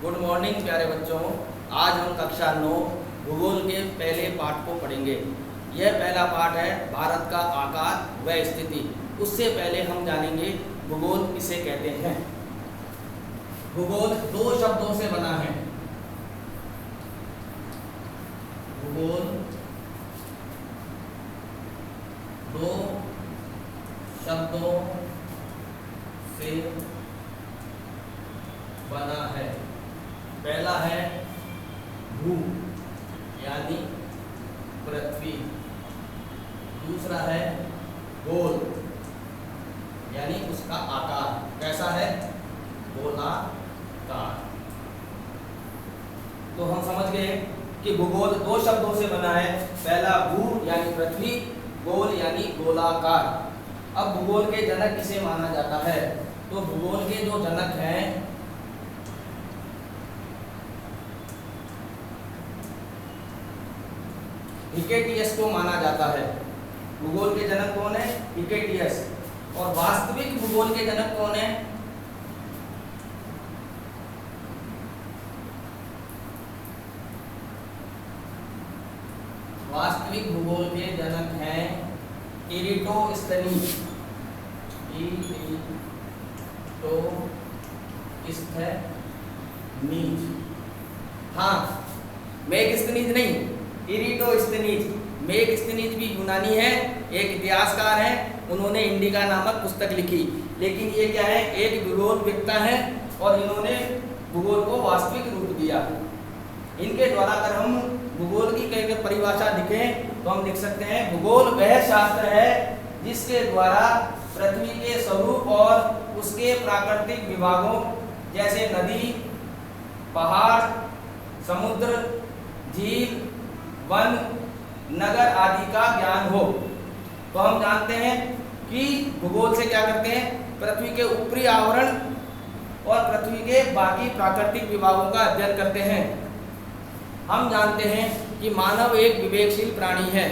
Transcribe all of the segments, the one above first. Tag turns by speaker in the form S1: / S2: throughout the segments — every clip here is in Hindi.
S1: गुड मॉर्निंग प्यारे बच्चों। आज हम कक्षा 9 भूगोल के पहले पाठ को पढ़ेंगे। यह पहला पाठ है भारत का आकार व स्थिति। उससे पहले हम जानेंगे भूगोल किसे कहते हैं। भूगोल दो शब्दों से बना है। भूगोल दो शब्दों से बना है। पहला है भू यानी पृथ्वी, दूसरा है गोल यानी उसका आकार कैसा है, गोलाकार। तो हम समझ गए कि भूगोल दो शब्दों से बना है। पहला भू यानी पृथ्वी, गोल यानी गोलाकार। अब भूगोल के जनक किसे माना जाता है? तो भूगोल के जो जनक हैं हिकेटियस को माना जाता है। भूगोल के जनक कौन है? हिकेटियस। और वास्तविक भूगोल के जनक कौन है? वास्तविक भूगोल के जनक हैं इरिटोस्थनीज। हाँ, मेगस्थनीज नहीं, इरिटोस्थनीज। मेगस्थनीज भी यूनानी है, एक इतिहासकार हैं। उन्होंने इंडिका नामक पुस्तक लिखी। लेकिन ये क्या है? एक भूगोलविद्ता है और इन्होंने भूगोल को वास्तविक रूप दिया। इनके द्वारा अगर हम भूगोल की कई परिभाषा लिखें तो हम लिख सकते हैं भूगोल वह शास्त्र है जिसके द्वारा पृथ्वी के स्वरूप और उसके प्राकृतिक विभागों जैसे नदी, पहाड़, समुद्र, झील, वन, नगर आदि का ज्ञान हो। तो हम जानते हैं कि भूगोल से क्या करते हैं? पृथ्वी के ऊपरी आवरण और पृथ्वी के बाकी प्राकृतिक विभागों का अध्ययन करते हैं। हम जानते हैं कि मानव एक विवेकशील प्राणी है।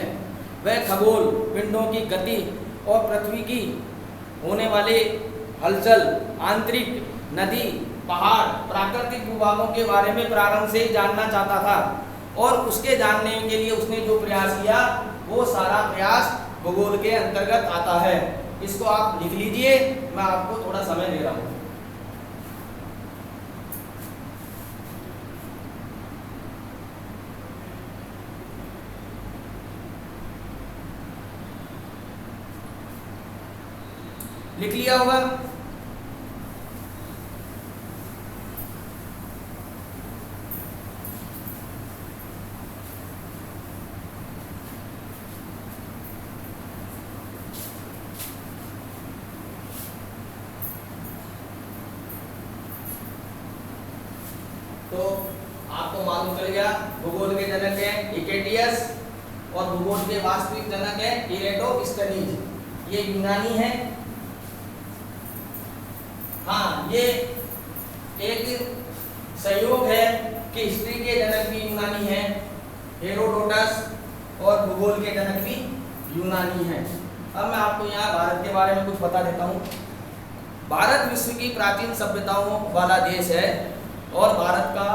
S1: वह खगोल, पिंडों की गति और पृथ्वी की होने वाले हलचल, आंतरिक, नदी, पहाड़, प्राकृतिक विभागों के बारे में प्रारंभ से ही जानना चाहता था। और उसके जानने के लिए उसने जो प्रयास किया वो सारा प्रयास भूगोल के अंतर्गत आता है। इसको आप लिख लीजिए, मैं आपको थोड़ा समय दे रहा हूँ। लिख लिया होगा? तो आपको मालूम चल गया भूगोल के जनक है हिकेटियस और भूगोल के वास्तविक जनक है इरेटोस्थनीज। ये यूनानी है। हाँ, ये एक संयोग है कि हिस्ट्री के जनक भी यूनानी है, हेरोडोटस, और भूगोल के जनक भी यूनानी है। अब मैं आपको यहाँ भारत के बारे में कुछ बता देता हूँ। भारत विश्व की प्राचीन सभ्यताओं वाला देश है और भारत का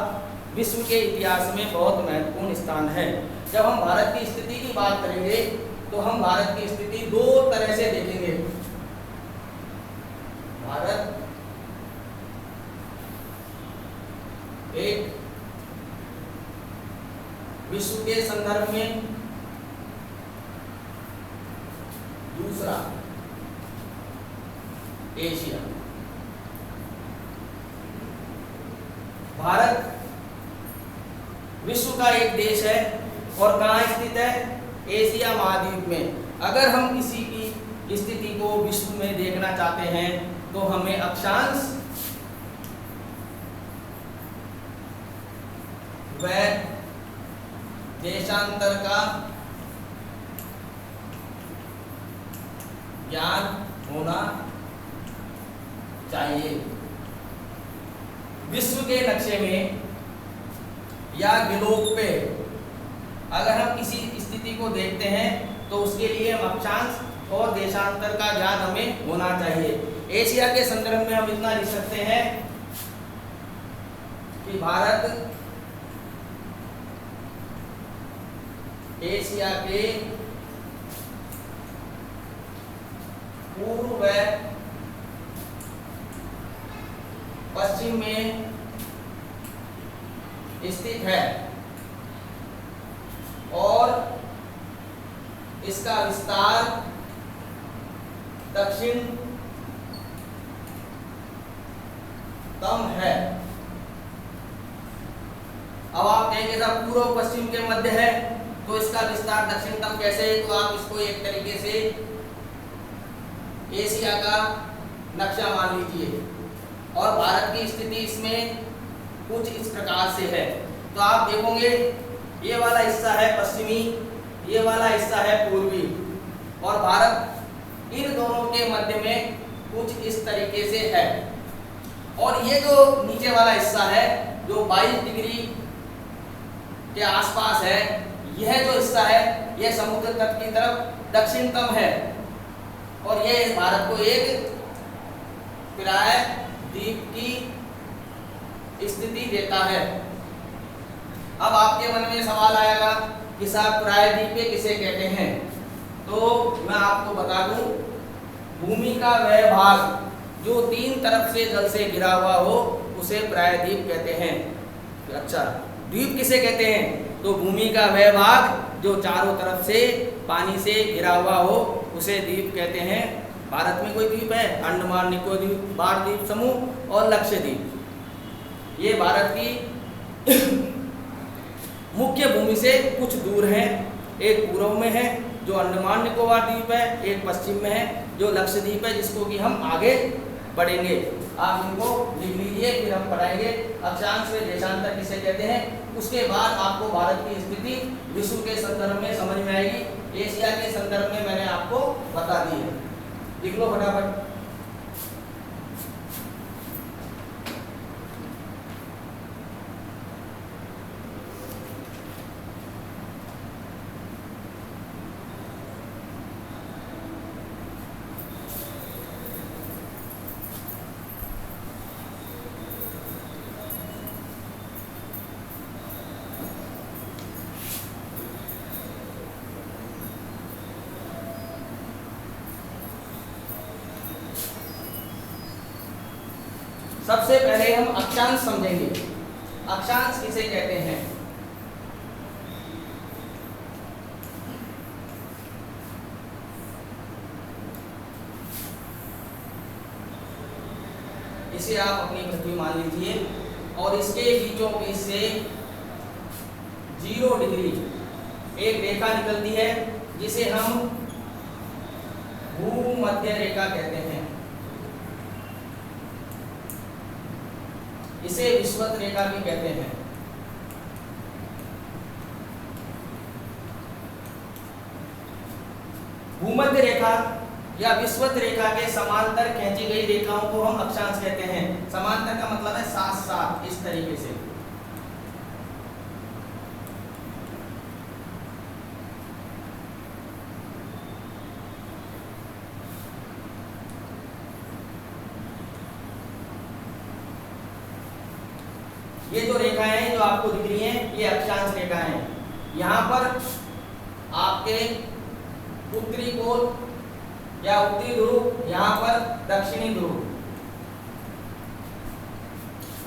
S1: विश्व के इतिहास में बहुत महत्वपूर्ण स्थान है। जब हम भारत की स्थिति की बात करेंगे तो हम भारत की स्थिति दो तरह से देखेंगे। भारत एक विश्व के संदर्भ में, दूसरा एशिया। भारत विश्व का एक देश है और कहाँ स्थित है? एशिया महाद्वीप में। अगर हम किसी की स्थिति को विश्व में देखना चाहते हैं तो हमें अक्षांश व देशांतर का ज्ञान होना चाहिए। विश्व के नक्शे में या ग्लोब पे अगर हम किसी स्थिति को देखते हैं तो उसके लिए हम अक्षांश और देशांतर का ज्ञान हमें होना चाहिए। एशिया के संदर्भ में हम इतना लिख सकते हैं कि कि भारत एशिया के पूर्व व पश्चिम में स्थित है और इसका विस्तार दक्षिणतम है। अब आप कहेंगे साहब पूर्व पश्चिम के मध्य है तो इसका विस्तार दक्षिणतम कैसे है? तो आप इसको एक तरीके से एशिया का नक्शा मान लीजिए और भारत की स्थिति इसमें कुछ इस प्रकार से है। तो आप देखोगे ये वाला हिस्सा है पश्चिमी, ये वाला हिस्सा है पूर्वी और भारत इन दोनों के मध्य में कुछ इस तरीके से है। और ये जो नीचे वाला हिस्सा है जो 22 डिग्री के आसपास है, यह जो हिस्सा है यह समुद्र तट की तरफ दक्षिणतम है और यह भारत को एक प्रायद्वीप की स्थिति देता है। अब आपके मन में सवाल आएगा कि साहब प्रायद्वीप किसे कहते हैं? तो मैं आपको बता दूं, भूमि का वह भाग जो तीन तरफ से जल से घिरा हुआ हो उसे प्रायद्वीप कहते हैं। अच्छा, द्वीप किसे कहते हैं? तो भूमि का वह भाग जो चारों तरफ से पानी से घिरा हुआ हो उसे द्वीप कहते हैं। भारत में कोई द्वीप है? अंडमान निकोबार द्वीप समूह और लक्षद्वीप। ये भारत की मुख्य भूमि से कुछ दूर है। एक पूर्व में है जो अंडमान निकोबार द्वीप है, एक पश्चिम में है जो लक्षद्वीप है, जिसको कि हम आगे बढ़ेंगे। आप इनको लिख लीजिए, फिर हम पढ़ाएंगे अक्षांश व देशांतर किसे कहते हैं। उसके बाद आपको भारत की स्थिति विश्व के संदर्भ में समझ में आएगी। एशिया के संदर्भ में मैंने आपको बता दी है। लिख लो फटाफट। सबसे पहले हम अक्षांश समझेंगे। अक्षांश किसे कहते हैं? इसे आप अपनी पृथ्वी मान लीजिए और इसके बीचों बीच से 0 डिग्री एक रेखा निकलती है जिसे हम भूमध्य रेखा कहते हैं। इसे विषुवत रेखा भी कहते हैं। भूमध्य रेखा या विषुवत रेखा के समांतर खींची गई रेखाओं को हम अक्षांश कहते हैं। समांतर का मतलब है साथ साथ, इस तरीके से। ये जो रेखाएं हैं जो आपको दिख रही हैं ये अक्षांश रेखाएं हैं। यहाँ पर आपके उत्तरी पोल या उत्तरी ध्रुव, यहाँ पर दक्षिणी ध्रुव।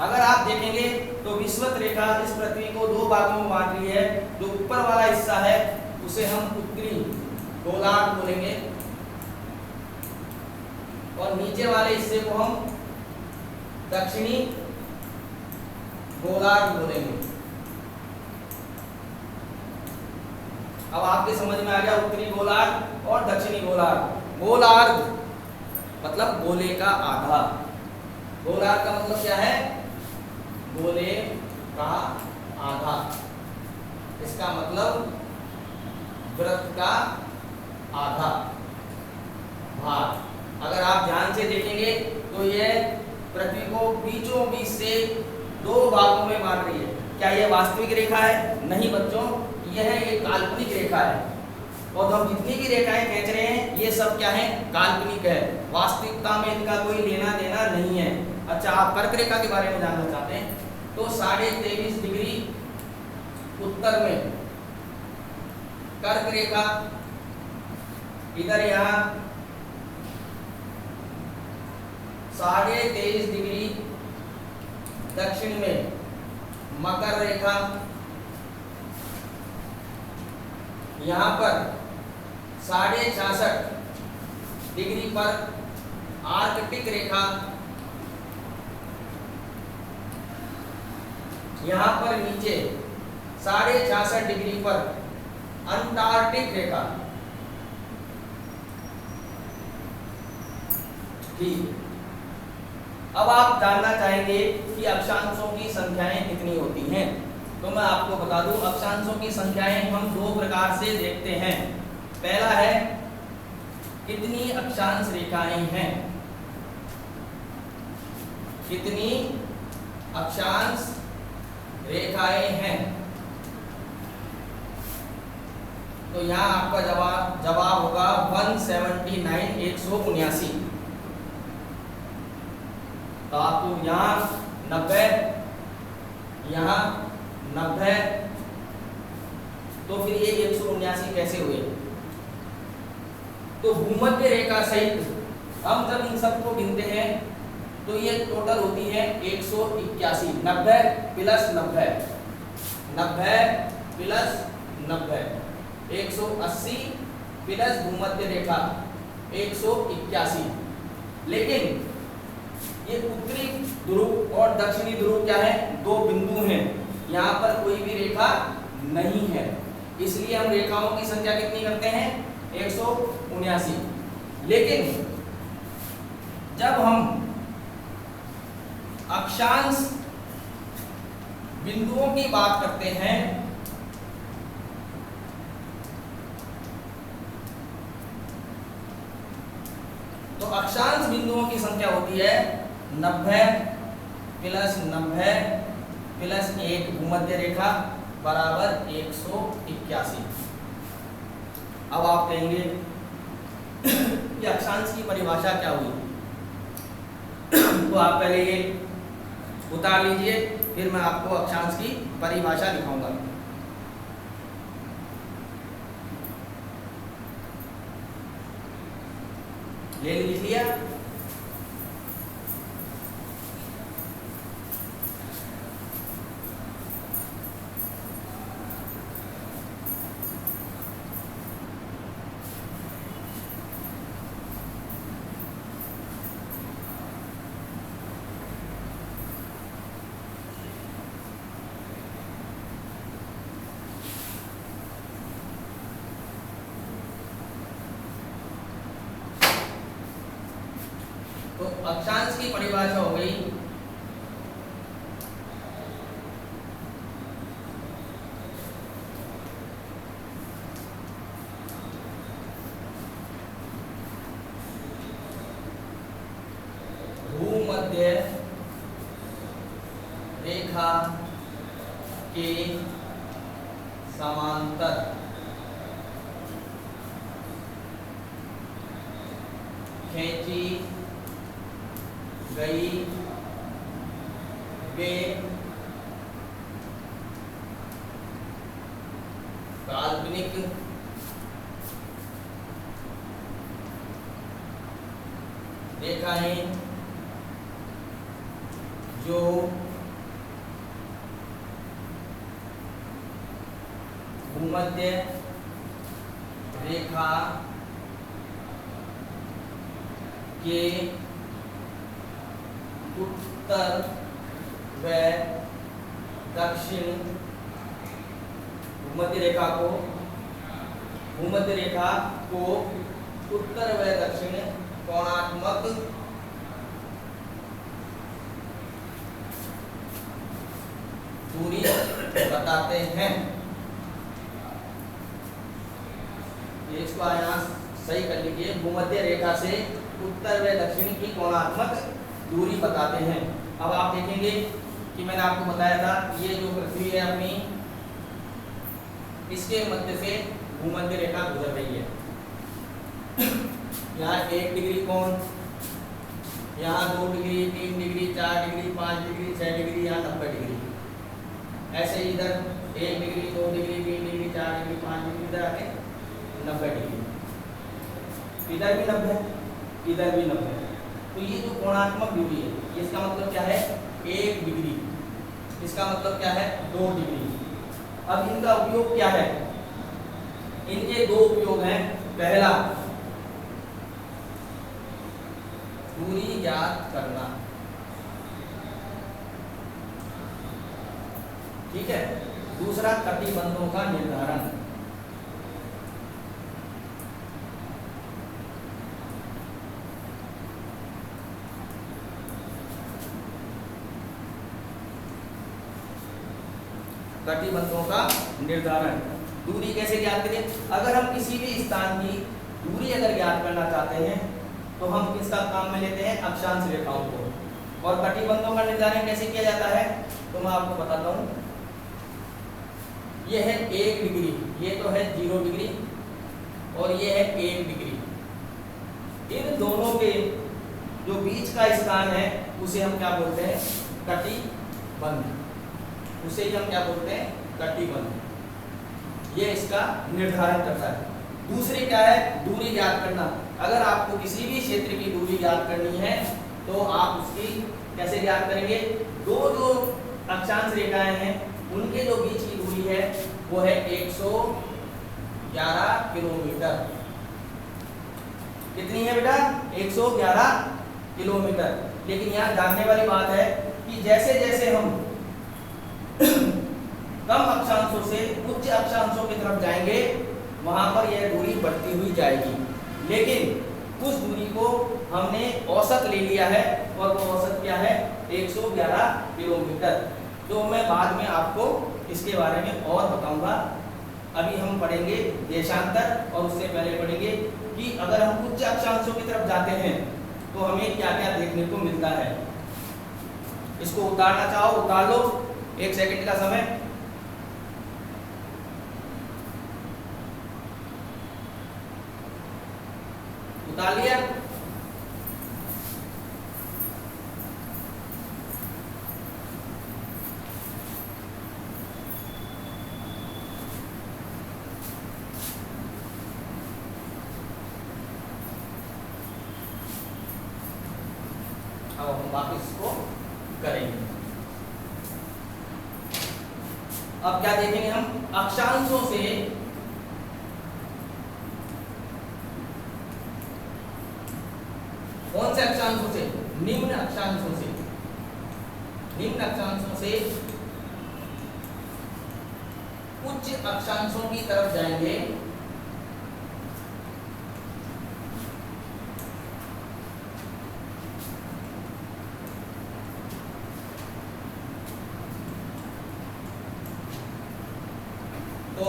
S1: अगर आप देखेंगे तो विषुवत रेखा इस पृथ्वी को 2 भागों में बांट रही है। जो ऊपर वाला हिस्सा है उसे हम उत्तरी गोलार्ध बोलेंगे और नीचे वाले हिस्से को हम दक्षिणी गोलार्ध बोलेंगे। अब आपके समझ में आ गया उत्तरी गोलार्ध और दक्षिणी गोलार्ध। गोलार्ध मतलब गोले का आधा। गोलार्ध का मतलब क्या है? गोले का आधा। इसका मतलब वृत्त का आधा भाग। अगर आप ध्यान से देखेंगे तो यह पृथ्वी को बीचों बीच से 2 भागों में बांट रही है। क्या यह वास्तविक रेखा है? नहीं बच्चों, यह एक काल्पनिक रेखा है। और हम जितनी भी रेखाएं खींच रहे हैं ये सब क्या है? काल्पनिक है। वास्तविकता में इनका कोई लेना देना नहीं है। अच्छा, आप कर्क रेखा के बारे में जानना चाहते हैं? तो 23.5 डिग्री उत्तर में कर्क रेखा, इधर यहाँ 23.5 डिग्री दक्षिण में मकर रेखा, यहाँ पर 66.5 डिग्री पर आर्कटिक रेखा, यहाँ पर नीचे 66.5 डिग्री पर अंटार्कटिक रेखा। ठीक, अब आप जानना चाहेंगे कि अक्षांशों की संख्याएं कितनी होती हैं, तो मैं आपको बता दूं अक्षांशों की संख्याएं हम दो प्रकार से देखते हैं। पहला है कितनी अक्षांश रेखाएं हैं, कितनी अक्षांश रेखाएं हैं। तो यहाँ आपका जवाब होगा 179, 179। तो आपको यहाँ 90, यहाँ 90, तो फिर ये 179 कैसे हुए? तो भूमध्य रेखा सहित हम जब इन सबको गिनते हैं तो ये टोटल होती है 181। 90 प्लस 90, 90 प्लस 90, 180 प्लस भूमध्य रेखा 181। लेकिन ये उत्तरी ध्रुव और दक्षिणी ध्रुव क्या है? दो बिंदु हैं, यहाँ पर कोई भी रेखा नहीं है, इसलिए हम रेखाओं की संख्या कितनी करते हैं? 179। लेकिन जब हम अक्षांश बिंदुओं की बात करते हैं तो अक्षांश बिंदुओं की संख्या होती है 90 प्लस 90 प्लस 1 भूमध्य रेखा बराबर 181। अब आप कहेंगे कि अक्षांश की परिभाषा क्या हुई? तो आप पहले ये उतार लीजिए, फिर मैं आपको अक्षांश की परिभाषा दिखाऊंगा। ले लीजिए। तो अक्षांश की परिभाषा हो गई भूमध्य रेखा के समांतर खींची गई वे काल्पनिक रेखाएं जो भूमध्य रेखा के उत्तर व दक्षिण भूमध्य रेखा को उत्तर व दक्षिण कोणात्मक दूरी बताते हैं। ये इसको यहाँ सही कर लीजिए, भूमध्य रेखा से उत्तर व दक्षिण की कोणात्मक दूरी बताते हैं। अब आप देखेंगे कि मैंने आपको बताया था ये जो पृथ्वी है अपनी, इसके मध्य से भूमध्य रेखा गुजर रही है। यहाँ 1 डिग्री कोण, यहाँ 2 degree, 3 degree, 4 degree, 5 degree, 6 degree, यहाँ 90 डिग्री। ऐसे इधर 1 degree 2 degree 3 degree 4 degree 5 degree इधर आके 90 डिग्री, इधर भी 90, इधर भी 90। तो ये जो कोणात्मक दूरी है इसका मतलब क्या है 1 डिग्री, इसका मतलब क्या है 2 डिग्री। अब इनका उपयोग क्या है, इनके दो उपयोग हैं। पहला दूरी ज्ञात करना, ठीक है। दूसरा कटिबंधों का निर्धारण। कटिबंधों का निर्धारण, दूरी कैसे ज्ञात करें? अगर हम किसी भी स्थान की दूरी अगर ज्ञात करना चाहते हैं तो हम किसका काम में लेते हैं, अक्षांश रेखाओं को। और कटिबंधों का निर्धारण कैसे किया जाता है तो मैं आपको बताता हूँ। यह है 1 डिग्री, ये तो है 0 डिग्री और ये है 1 डिग्री। इन दोनों के जो बीच का स्थान है उसे हम क्या बोलते हैं, कटिबंध। उसे ही हम क्या बोलते हैं, कटिबंध। ये इसका निर्धारण करता है। दूसरी क्या है, दूरी ज्ञात करना। अगर आपको किसी भी क्षेत्र की दूरी ज्ञात करनी है तो आप उसकी कैसे ज्ञात करेंगे, दो जो अक्षांश रेखाएं हैं उनके जो बीच की दूरी है वो है 111 किलोमीटर। कितनी है बेटा, 111 किलोमीटर। लेकिन यहाँ जानने वाली बात है कि जैसे जैसे हम कम अक्षांशों से उच्च अक्षांशों की तरफ जाएंगे वहां पर यह दूरी बढ़ती हुई जाएगी। लेकिन उस दूरी को हमने औसत ले लिया है और वो औसत क्या है, 111 किलोमीटर। तो मैं बाद में आपको इसके बारे में और बताऊंगा। अभी हम पढ़ेंगे देशांतर और उससे पहले पढ़ेंगे कि अगर हम उच्च अक्षांशों की तरफ जाते हैं तो हमें क्या क्या देखने को मिलता है। इसको उतारना चाहो उतार लो, 1 सेकंड का समय। उतार लिया। अब हम वापस इसको करेंगे। अब क्या देखेंगे हम, अक्षांशों से कौन से अक्षांशों से, निम्न अक्षांशों से, निम्न अक्षांशों से उच्च अक्षांशों की तरफ जाएंगे तो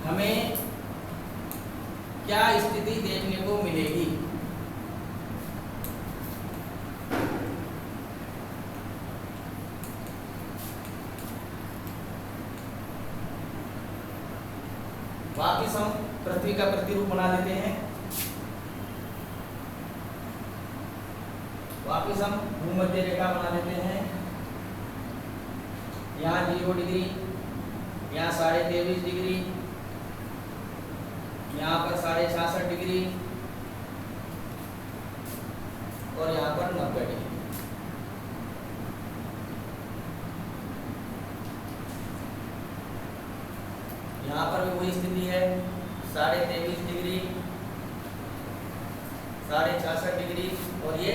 S1: हमें क्या स्थिति देखने को मिलेगी। वापिस हम पृथ्वी का प्रतिरूप बना लेते हैं। वापिस हम भूमध्य रेखा बना लेते हैं। यहाँ 0 डिग्री, यहाँ 23.5 डिग्री, यहाँ पर 66.5 डिग्री और यहाँ पर 90 डिग्री। यहाँ पर भी वही स्थिति है, 23.5 डिग्री, 66.5 डिग्री और ये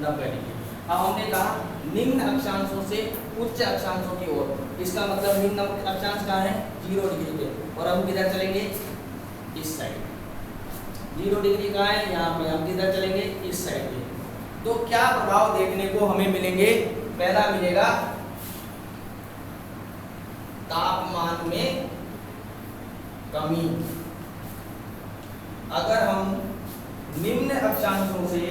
S1: 90 डिग्री। अब हमने कहा निम्न अक्षांशों से उच्च अक्षांशों की ओर, इसका मतलब निम्न अक्षांश कहाँ है, 0 डिग्री पे। और हम किधर चलेंगे, इस साइड। 0 डिग्री कहाँ है, यहाँ पे। हम किधर चलेंगे, इस साइड पे। तो क्या प्रभाव देखने को हमें मिलेंगे, पहला मिलेगा तापमान में कमी। अगर हम निम्न अक्षांशों से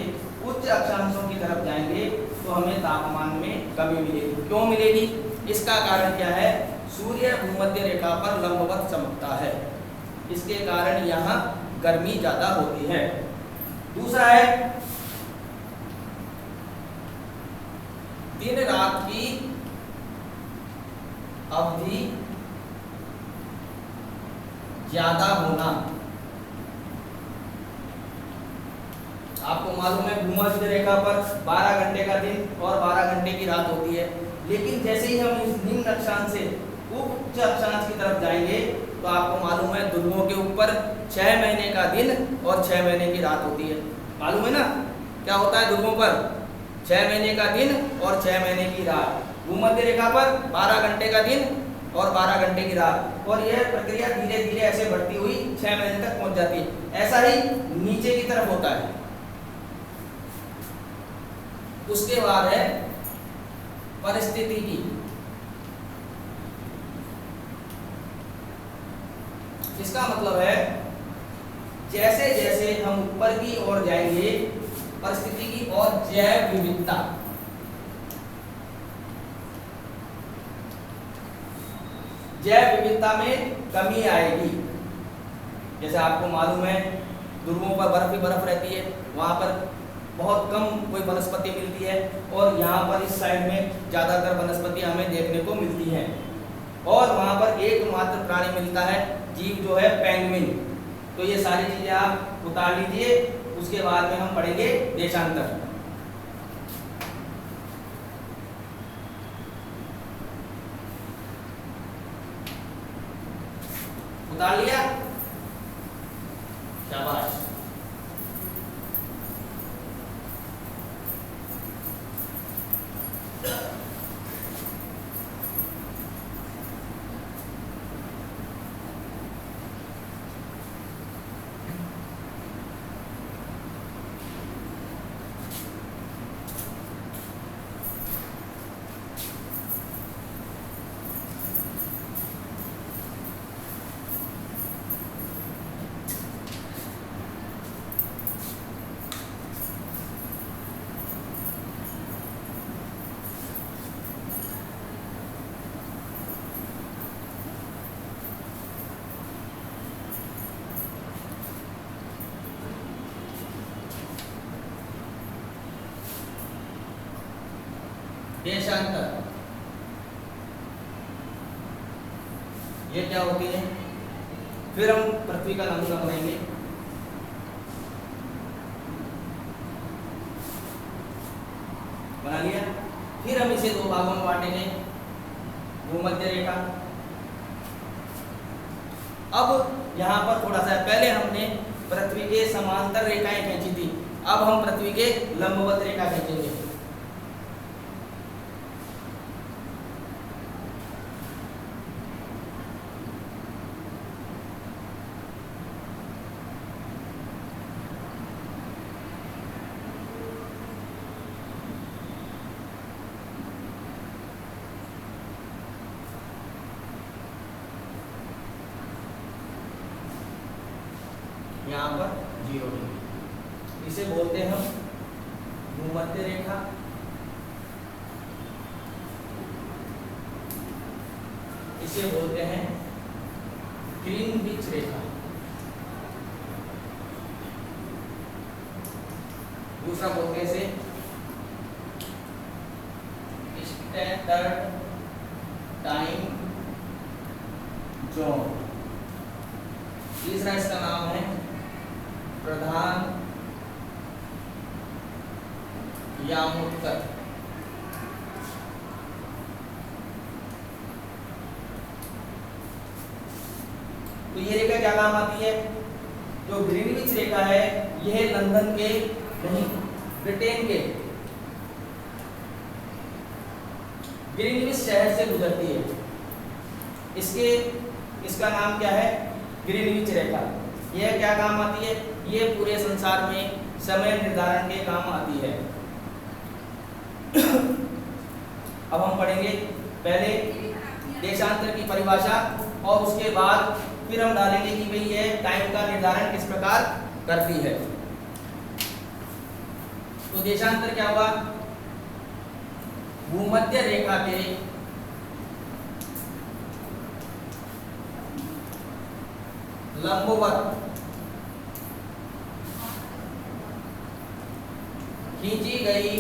S1: उच्च अक्षांशों की तरफ जाएंगे तो हमें तापमान में कमी मिलेगी। क्यों मिलेगी, इसका कारण क्या है, सूर्य भूमध्य रेखा पर लंबवत चमकता है, इसके कारण यहाँ गर्मी ज्यादा होती है। दूसरा है दिन रात की अवधि ज्यादा होना। आपको मालूम है भूमध्य रेखा पर 12 घंटे का दिन और 12 घंटे की रात होती है, लेकिन जैसे ही हम इस निम्न अक्षांश से उच्च अक्षांश की तरफ जाएंगे तो आपको मालूम है ध्रुवों के ऊपर 6 महीने का दिन और 6 महीने की रात होती है। मालूम है ना क्या होता है ध्रुवों पर? 6 महीने का दिन और 6 महीने की रात। भूमध्य रेखा पर 12 घंटे का दिन और 12 घंटे की रात, और यह प्रक्रिया धीरे धीरे ऐसे बढ़ती हुई 6 महीने तक पहुंच जाती है। ऐसा ही नीचे की तरफ होता है। उसके बाद है परिस्थिति की। इसका मतलब है जैसे जैसे हम ऊपर की ओर जाएंगे परिस्थिति की और जैव विविधता, जैव विविधता में कमी आएगी। जैसे आपको मालूम है ध्रुवों पर बर्फ ही बर्फ रहती है, वहां पर बहुत कम कोई वनस्पति मिलती है, और यहाँ पर इस साइड में ज़्यादातर वनस्पति हमें देखने को मिलती हैं। और वहाँ पर एकमात्र प्राणी मिलता है जीव जो है पेंगुइन। तो ये सारी चीज़ें आप उतार लीजिए, उसके बाद में हम पढ़ेंगे देशांतर। उतार लिया? शाबाश। देशांतर ये क्या होती है? फिर हम पृथ्वी का नमूना बनाएंगे। बना लिया? फिर हम इसे 2 भागों में बांटेंगे, भूमध्य रेखा। अब यहाँ पर थोड़ा सा पहले हमने पृथ्वी के समांतर रेखाएं खींची थी, अब हम पृथ्वी के लंबवत रेखा खींचेंगे। यहाँ पर 0 डिग्री, इसे बोलते हैं हम भूमध्य रेखा। इसे बोलते हैं ग्रीनविच रेखा। दूसरा बोलते हैं इसे स्टैंडर्ड टाइम जोन। तीसरा इसका नाम है प्रधान यामोत्तर। तो ये रेखा क्या काम आती है? जो ग्रीनविच रेखा है यह लंदन के नहीं ब्रिटेन के ग्रीनविच शहर से गुजरती है। इसका नाम क्या है? ग्रीनविच रेखा। यह क्या काम आती है? ये पूरे संसार में समय निर्धारण के काम आती है। अब हम पढ़ेंगे पहले देशांतर की परिभाषा, और उसके बाद फिर हम डालेंगे कि भाई ये टाइम का निर्धारण किस प्रकार करती है। तो देशांतर क्या हुआ? भूमध्य रेखा के लंबवत खींची गई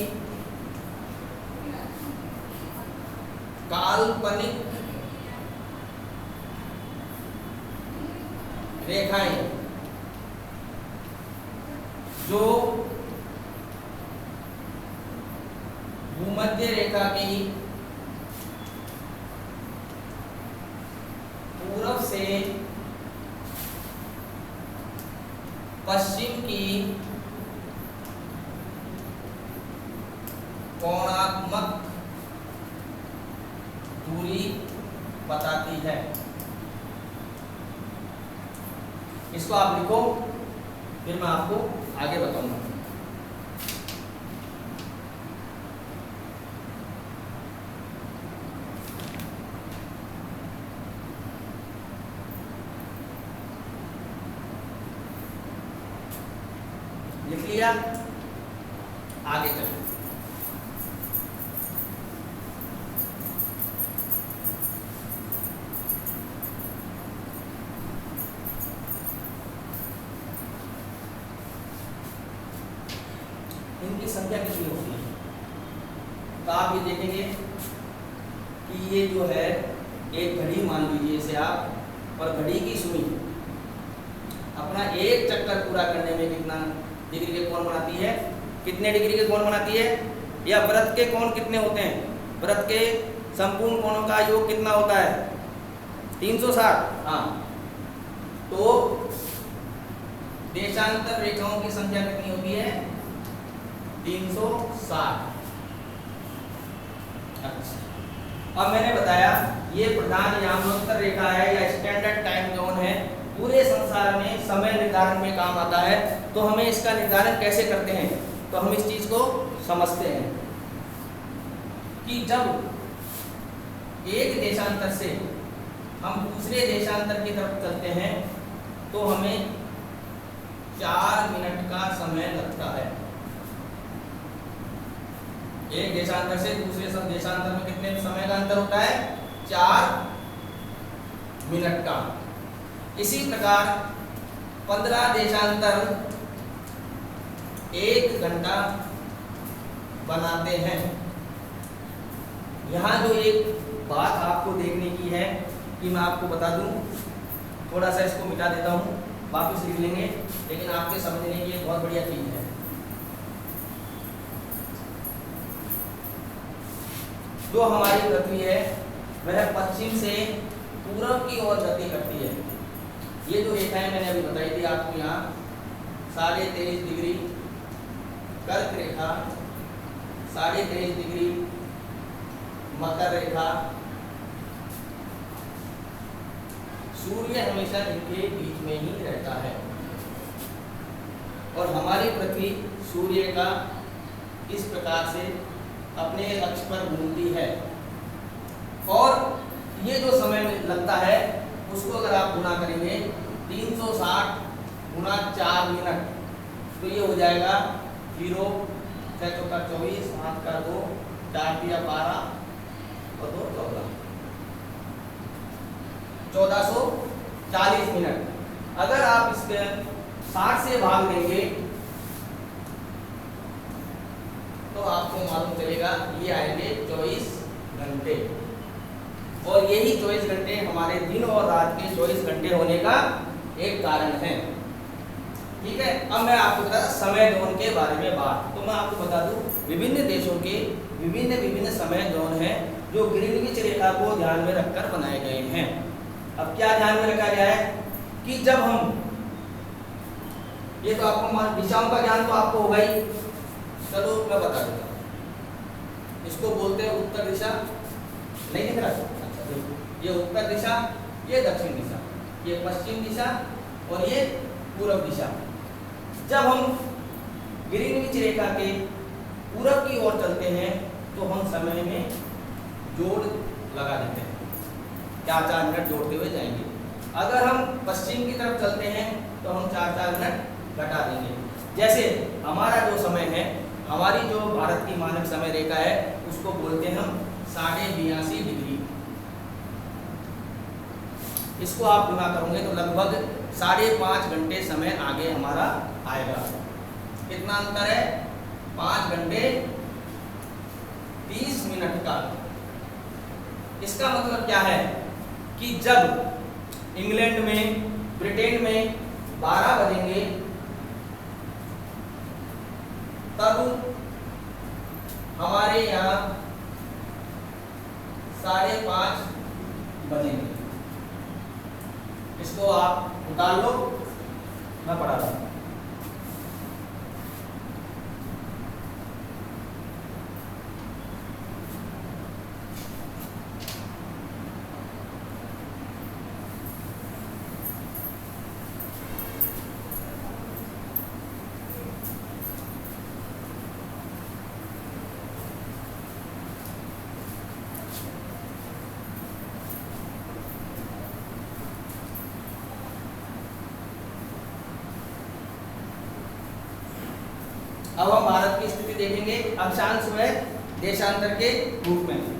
S1: काल्पनिक रेखाएं जो भूमध्य रेखा की पूर्व से पश्चिम की कोणात्मक दूरी बताती है। इसको आप लिखो, फिर मैं आपको आगे बताऊंगा। लिख लिया? आगे चलें। इनकी संख्या कितनी होती है? तो आप ये देखेंगे कि ये जो है एक घड़ी मान लीजिए इसे आप, और घड़ी की सुई अपना एक चक्कर पूरा करने में कितना डिग्री के कोण बनाती है? कितने डिग्री के कोण बनाती है? या वृत्त के कोण कितने होते हैं? वृत्त के संपूर्ण कोणों का योग कितना होता है? 360। हाँ, तो देशांतर रेखाओं की संख्या कितनी होती है? 360। अच्छा, अब मैंने बताया ये प्रधान यामोत्तर रेखा है या स्टैंडर्ड टाइम जोन है, पूरे संसार में समय निर्धारण में काम आता है। तो हमें इसका निर्धारण कैसे करते हैं? तो हम इस चीज को समझते हैं कि जब एक देशांतर से हम दूसरे देशांतर की तरफ चलते हैं तो हमें 4 मिनट का समय लगता है। एक देशांतर से दूसरे देशांतर में कितने समय का अंतर होता है? 4 मिनट का। इसी प्रकार 15 देशांतर 1 घंटा बनाते हैं। यहाँ जो एक बात आपको देखने की है कि मैं आपको बता दूं, थोड़ा सा इसको मिटा देता हूँ, वापस लिख लेंगे, लेकिन आपके समझने की एक बहुत बढ़िया चीज है। जो हमारी पृथ्वी है वह पश्चिम से पूरब की ओर गति करती है। ये जो रेखाएं मैंने अभी बताई थी आपको, यहाँ 23.5 डिग्री कर्क रेखा, 23.5 डिग्री मकर रेखा, सूर्य हमेशा इनके बीच में ही रहता है और हमारी पृथ्वी सूर्य का इस प्रकार से अपने अक्ष पर घूमती है। और ये जो समय लगता है उसको अगर आप गुना करेंगे 360 गुना 4 मिनट, तो ये हो जाएगा 0 6 चौका 24, 8 का 2, 4 दिया 12 और 2 14, 1440 मिनट। अगर आप इसके 60 से भाग देंगे तो आपको मालूम चलेगा ये आएंगे 24 घंटे। और यही 24 घंटे हमारे दिन और रात के 24 घंटे होने का एक कारण है। ठीक है, अब मैं आपको बता समय जोन के बारे में बात। तो मैं आपको बता दूं विभिन्न देशों के विभिन्न समय जोन हैं जो ग्रीनविच रेखा को ध्यान में रखकर बनाए गए हैं। अब क्या ध्यान में रखा गया है कि जब हम, ये तो आपको दिशाओं का ज्ञान तो आपको होगा ही, चलो मैं बता देता हूँ। इसको बोलते हैं उत्तर दिशा, नहीं दिख रहा? अच्छा, ये उत्तर दिशा, ये दक्षिण दिशा, ये पश्चिम दिशा और ये पूर्व दिशा। जब हम ग्रीनविच रेखा के पूरब की ओर चलते हैं तो हम समय में जोड़ लगा देते हैं, 4-4 मिनट जोड़ते हुए जाएंगे। अगर हम पश्चिम की तरफ चलते हैं तो हम 4-4 मिनट घटा देंगे। जैसे हमारा जो समय है, हमारी जो भारत की मानक समय रेखा है उसको बोलते हैं हम 82.5 डिग्री। इसको आप गुना करोगे तो लगभग 5.5 घंटे समय आगे हमारा आएगा। कितना अंतर है? 5 घंटे 30 मिनट का। इसका मतलब क्या है कि जब इंग्लैंड में, ब्रिटेन में 12 बजेंगे तब हमारे यहाँ 5:30 बजेंगे। इसको आप उतार लो, मैं पढ़ा रहा हूँ। अब हम भारत की स्थिति देखेंगे अक्षांश व देशांतर के रूप में।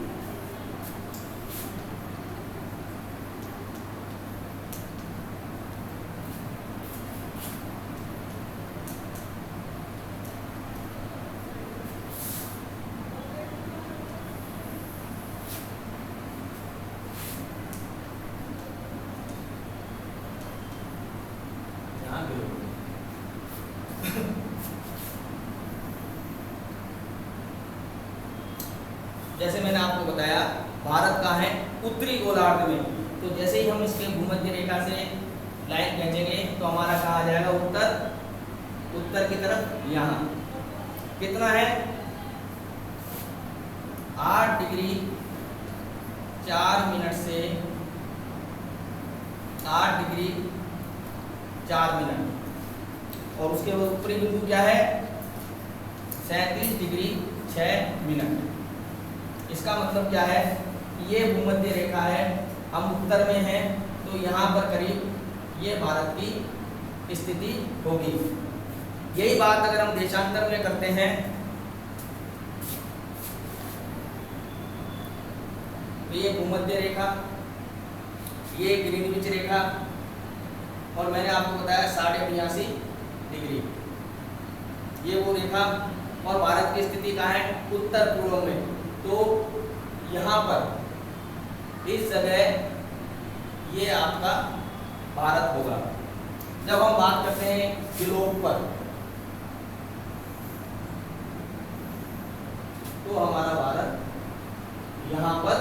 S1: जैसे मैंने आपको बताया भारत का है उत्तरी गोलार्ध में, तो जैसे ही हम इसके भूमध्य रेखा से लाइन खींचेंगे तो हमारा कहाँ आ जाएगा, उत्तर, उत्तर की तरफ यहाँ कितना है 8 डिग्री 4 मिनट से 8 डिग्री 4 मिनट, और उसके ऊपरी बिंदु क्या है 37 डिग्री 6 मिनट। इसका मतलब क्या है, ये भूमध्य रेखा है, हम उत्तर में हैं, तो यहाँ पर करीब ये भारत की स्थिति होगी। यही बात अगर हम देशांतर में करते हैं तो ये भूमध्य रेखा, ये ग्रीनविच रेखा, और मैंने आपको बताया 82.5 डिग्री, ये वो रेखा, और भारत की स्थिति कहाँ है, उत्तर पूर्व में। तो यहाँ पर इस जगह ये आपका भारत होगा। जब हम बात करते हैं ग्लोब पर, तो हमारा भारत यहाँ पर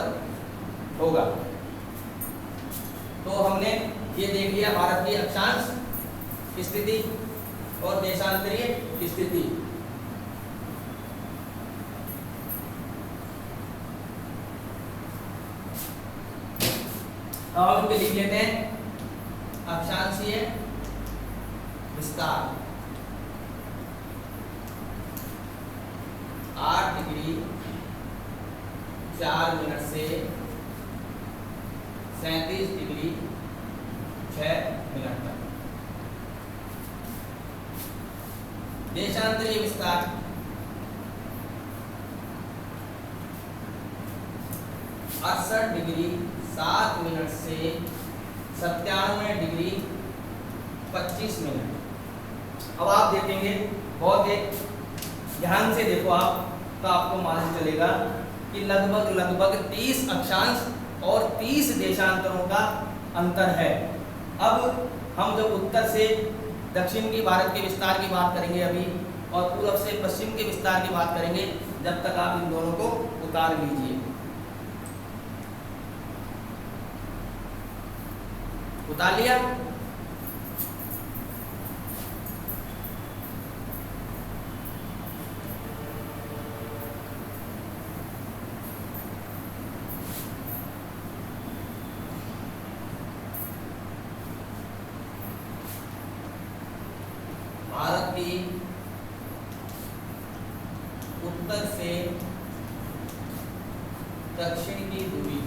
S1: होगा। तो हमने ये देख लिया भारत की अक्षांश स्थिति और देशांतरीय स्थिति। अब हम इनको लिख लेते हैं अक्षांशीय विस्तार 8 डिग्री 4 मिनट से 37 डिग्री 6 मिनट तक। देशांतरीय विस्तार 68 डिग्री 7 मिनट से 97 डिग्री 25 मिनट। अब आप देखेंगे, बहुत एक ध्यान से देखो आप, तो आपको मालूम चलेगा कि लगभग 30 अक्षांश और 30 देशांतरों का अंतर है। अब हम जब उत्तर से दक्षिण की भारत के विस्तार की बात करेंगे अभी, और पूर्व से पश्चिम के विस्तार की बात करेंगे, जब तक आप इन दोनों को उतार लीजिए। उतार लिया? भारत की उत्तर से दक्षिण की दूरी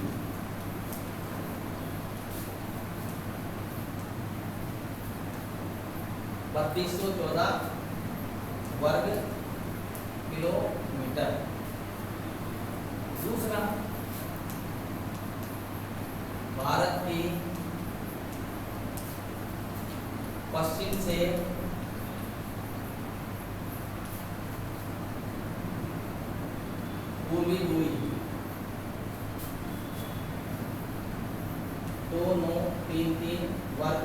S1: 3214 वर्ग किलोमीटर। दूसरा, भारत की पश्चिम से पूर्वी दूरी 2933 वर्ग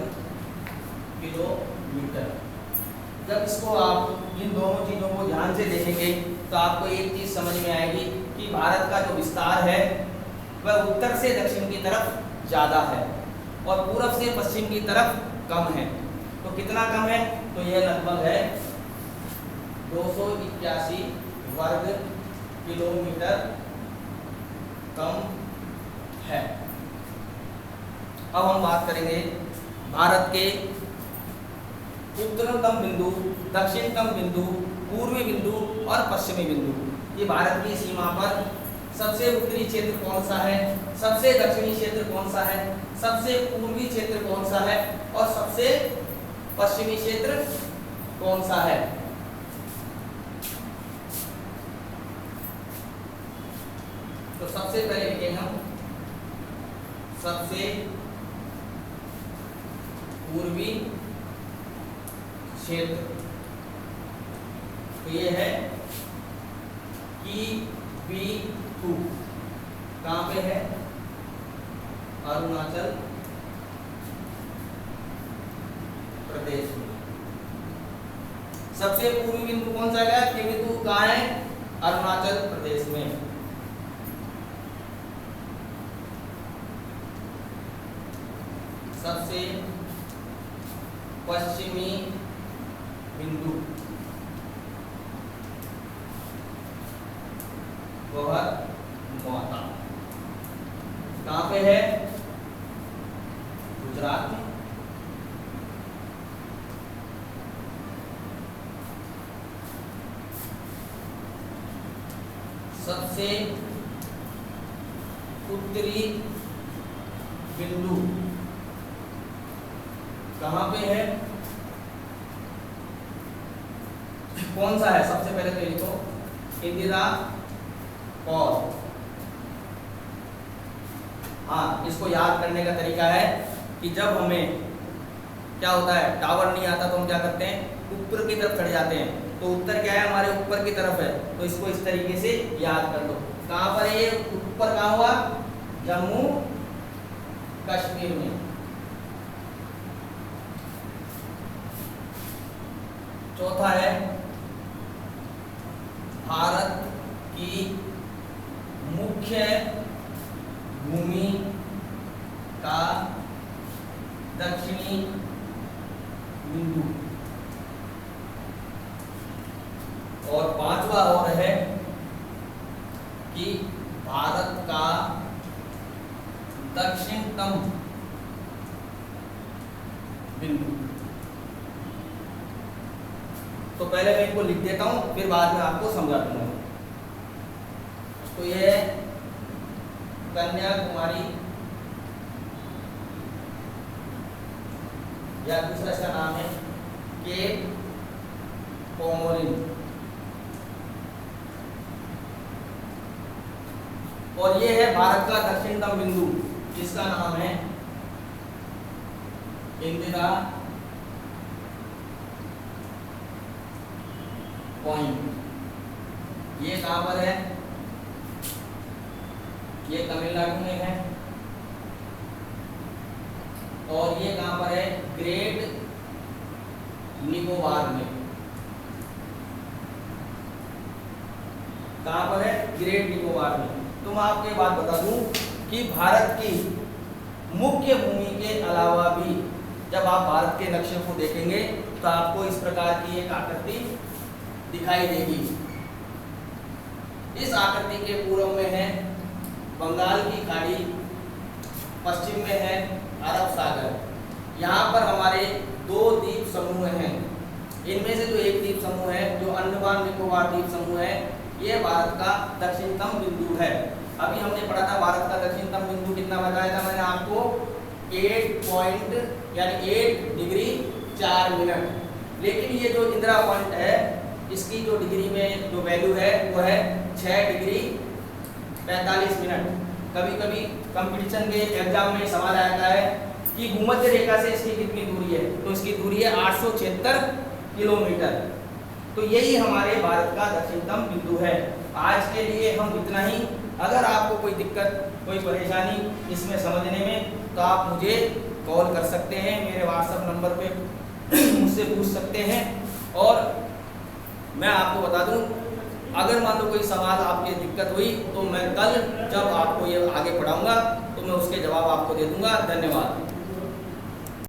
S1: किलोमीटर। जब इसको आप इन दोनों चीज़ों को ध्यान से देखेंगे तो आपको एक चीज़ समझ में आएगी कि भारत का जो विस्तार है वह उत्तर से दक्षिण की तरफ ज़्यादा है और पूरब से पश्चिम की तरफ कम है। तो कितना कम है? तो यह लगभग है 281 वर्ग किलोमीटर कम है। अब हम बात करेंगे भारत के उत्तरतम बिंदु, दक्षिणतम बिंदु, पूर्वी बिंदु और पश्चिमी बिंदु। ये भारत की सीमा पर सबसे उत्तरी क्षेत्र कौन सा है, सबसे दक्षिणी क्षेत्र कौन सा है, सबसे पूर्वी क्षेत्र कौन सा है और सबसे पश्चिमी क्षेत्र कौन सा है। तो सबसे पहले लिखेंगे हम सबसे पूर्वी क्षेत्र। तो ये है P2, कहाँ पे है? अरुणाचल प्रदेश में। सबसे पूर्वी बिंदु कौन सा है? P2 कहाँ है? अरुणाचल प्रदेश में। सबसे पश्चिमी बिंदु गोहरमाता कहाँ पे है? गुजरात में। सबसे उत्तरी बिंदु कहाँ पे है? कौन सा है? सबसे पहले तो लिखो इंदिरा कौर। हाँ, इसको याद करने का तरीका है कि जब हमें क्या होता है, टावर नहीं आता तो हम क्या करते हैं? ऊपर की तरफ चढ़ जाते हैं। तो उत्तर क्या है? हमारे ऊपर की तरफ है। तो इसको इस तरीके से याद कर लो। कहाँ पर ये ऊपर कहाँ हुआ? जम्मू कश्मीर में। चौथा है भारत की मुख्य भूमि का दक्षिणी बिंदु। और पांचवा और है कि भारत का दक्षिणतम बिंदु। तो पहले मैं इनको लिख देता हूं, फिर बाद में आपको समझा दूंगा। तो ये है कन्याकुमारी, या दूसरा इसका नाम है केप कोमोरिन। और ये है भारत का दक्षिणतम बिंदु, जिसका नाम है इंदिरा पॉइंट। ये कहाँ पर है? ये तमिलनाडु में है। और ये कहाँ पर है? ग्रेट निकोबार में। कहाँ पर है? ग्रेट निकोबार में। तो मैं आपको एक बात बता दूं कि भारत की मुख्य भूमि के अलावा भी जब आप भारत के नक्शे को देखेंगे तो आपको इस प्रकार की एक आकृति दिखाई देगी। इस आकृति के पूर्व में है बंगाल की खाड़ी, पश्चिम में है अरब सागर। यहाँ पर हमारे दो द्वीप समूह हैं। इनमें से जो एक द्वीप समूह है, जो अंडमान निकोबार द्वीप समूह है, ये भारत का दक्षिणतम बिंदु है। अभी हमने पढ़ा था भारत का दक्षिणतम बिंदु कितना बताया था मैंने आपको? 8 डिग्री 4 मिनट। लेकिन ये जो इंदिरा पॉइंट है, इसकी जो डिग्री में जो वैल्यू है वो है 6 डिग्री 45 मिनट। कभी कभी कंपटीशन के एग्जाम में सवाल आता है कि भूमध्य रेखा से इसकी कितनी दूरी है? तो इसकी दूरी है 876 किलोमीटर। तो यही हमारे भारत का दक्षिणतम बिंदु है। आज के लिए हम इतना ही अगर आपको कोई दिक्कत, कोई परेशानी इसमें समझने में, तो आप मुझे कॉल कर सकते हैं, मेरे व्हाट्सएप नंबर पे मुझसे पूछ सकते हैं। और मैं आपको बता दूं, अगर मान लो कोई सवाल आपकी दिक्कत हुई तो मैं कल जब आपको ये आगे पढ़ाऊंगा तो मैं उसके जवाब आपको दे दूंगा। धन्यवाद।